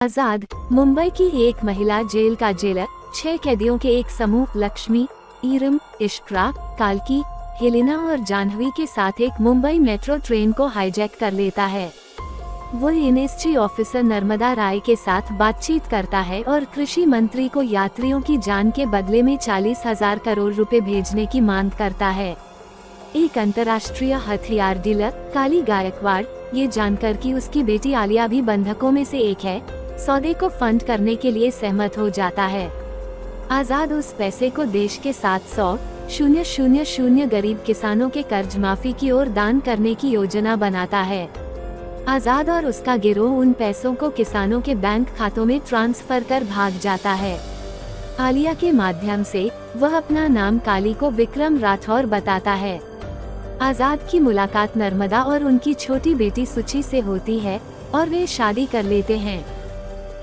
आजाद मुंबई की एक महिला जेल का जेलर 6 कैदियों के एक समूह लक्ष्मी, ईरम, इश्करा, काल्की, हेलेना और जाह्नवी के साथ एक मुंबई मेट्रो ट्रेन को हाईजैक कर लेता है। वो एनएसजी ऑफिसर नर्मदा राय के साथ बातचीत करता है और कृषि मंत्री को यात्रियों की जान के बदले में 40,000 करोड़ रुपए भेजने की मांग करता है। एक अंतर्राष्ट्रीय हथियार डीलर काली गायकवाड़ ये जानकर कि उसकी बेटी आलिया भी बंधकों में से एक है, सौदे को फंड करने के लिए सहमत हो जाता है। आजाद उस पैसे को देश के 700,000 गरीब किसानों के कर्ज माफी की ओर दान करने की योजना बनाता है। आजाद और उसका गिरोह उन पैसों को किसानों के बैंक खातों में ट्रांसफर कर भाग जाता है। आलिया के माध्यम से वह अपना नाम काली को विक्रम राठौर बताता है। आजाद की मुलाकात नर्मदा और उनकी छोटी बेटी सुची से होती है और वे शादी कर लेते हैं।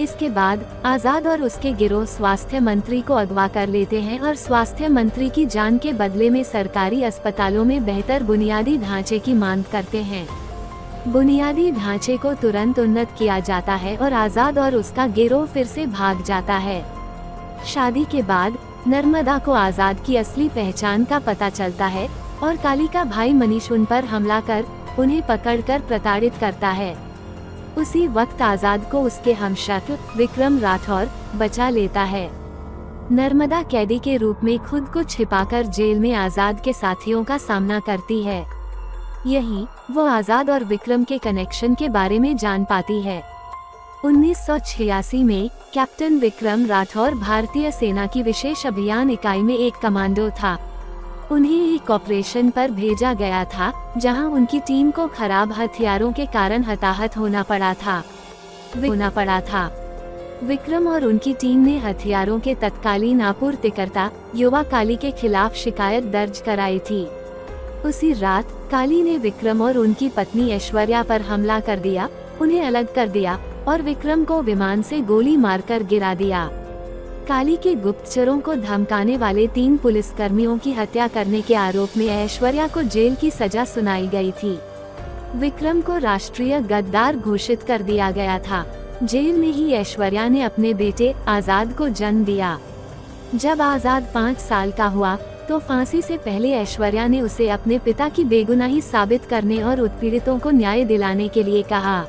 इसके बाद आजाद और उसके गिरोह स्वास्थ्य मंत्री को अगवा कर लेते हैं और स्वास्थ्य मंत्री की जान के बदले में सरकारी अस्पतालों में बेहतर बुनियादी ढांचे की मांग करते हैं। बुनियादी ढांचे को तुरंत उन्नत किया जाता है और आजाद और उसका गिरोह फिर से भाग जाता है। शादी के बाद नर्मदा को आजाद की असली पहचान का पता चलता है और काली का भाई मनीष उन पर हमला कर उन्हें पकड़कर प्रताड़ित करता है। उसी वक्त आजाद को उसके हमशक्ल विक्रम राठौर बचा लेता है। नर्मदा कैदी के रूप में खुद को छिपाकर जेल में आजाद के साथियों का सामना करती है। यही वो आजाद और विक्रम के कनेक्शन के बारे में जान पाती है। 1986 में कैप्टन विक्रम राठौर भारतीय सेना की विशेष अभियान इकाई में एक कमांडो था। उन्हें एक ऑपरेशन पर भेजा गया था जहां उनकी टीम को खराब हथियारों के कारण हताहत होना पड़ा था। विक्रम और उनकी टीम ने हथियारों के तत्कालीन आपूर्तिकर्ता युवा काली के खिलाफ शिकायत दर्ज कराई थी। उसी रात काली ने विक्रम और उनकी पत्नी ऐश्वर्या पर हमला कर दिया, उन्हें अलग कर दिया और विक्रम को विमान से गोली मारकर गिरा दिया। काली के गुप्तचरों को धमकाने वाले 3 पुलिसकर्मियों की हत्या करने के आरोप में ऐश्वर्या को जेल की सजा सुनाई गई थी। विक्रम को राष्ट्रीय गद्दार घोषित कर दिया गया था। जेल में ही ऐश्वर्या ने अपने बेटे आजाद को जन्म दिया। जब आजाद 5 साल का हुआ तो फांसी से पहले ऐश्वर्या ने उसे अपने पिता की बेगुनाही साबित करने और उत्पीड़ितों को न्याय दिलाने के लिए कहा।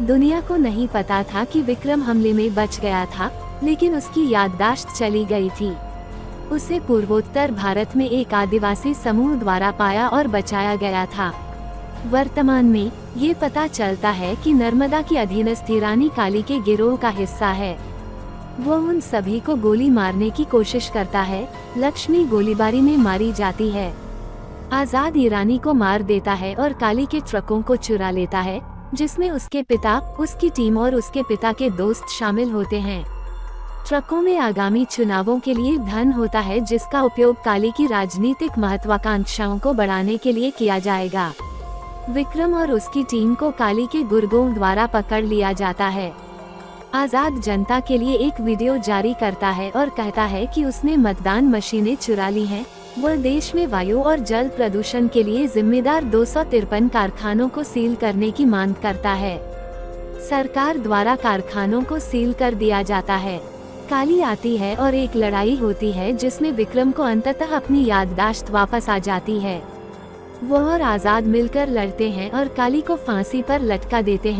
दुनिया को नहीं पता था कि विक्रम हमले में बच गया था, लेकिन उसकी याददाश्त चली गई थी। उसे पूर्वोत्तर भारत में एक आदिवासी समूह द्वारा पाया और बचाया गया था। वर्तमान में ये पता चलता है कि नर्मदा की अधीनस्थ ईरानी काली के गिरोह का हिस्सा है। वो उन सभी को गोली मारने की कोशिश करता है। लक्ष्मी गोलीबारी में मारी जाती है। आजाद ईरानी को मार देता है और काली के ट्रकों को चुरा लेता है, जिसमें उसके पिता, उसकी टीम और उसके पिता के दोस्त शामिल होते हैं। ट्रकों में आगामी चुनावों के लिए धन होता है, जिसका उपयोग काली की राजनीतिक महत्वाकांक्षाओं को बढ़ाने के लिए किया जाएगा। विक्रम और उसकी टीम को काली के गुर्गों द्वारा पकड़ लिया जाता है। आजाद जनता के लिए एक वीडियो जारी करता है और कहता है कि उसने मतदान मशीनें चुरा ली हैं। वह देश में वायु और जल प्रदूषण के लिए जिम्मेदार 253 कारखानों को सील करने की मांग करता है। सरकार द्वारा कारखानों को सील कर दिया जाता है। काली आती है और एक लड़ाई होती है जिसमें विक्रम को अंततः अपनी याददाश्त वापस आ जाती है। वह और आजाद मिलकर लड़ते हैं और काली को फांसी पर लटका देते हैं।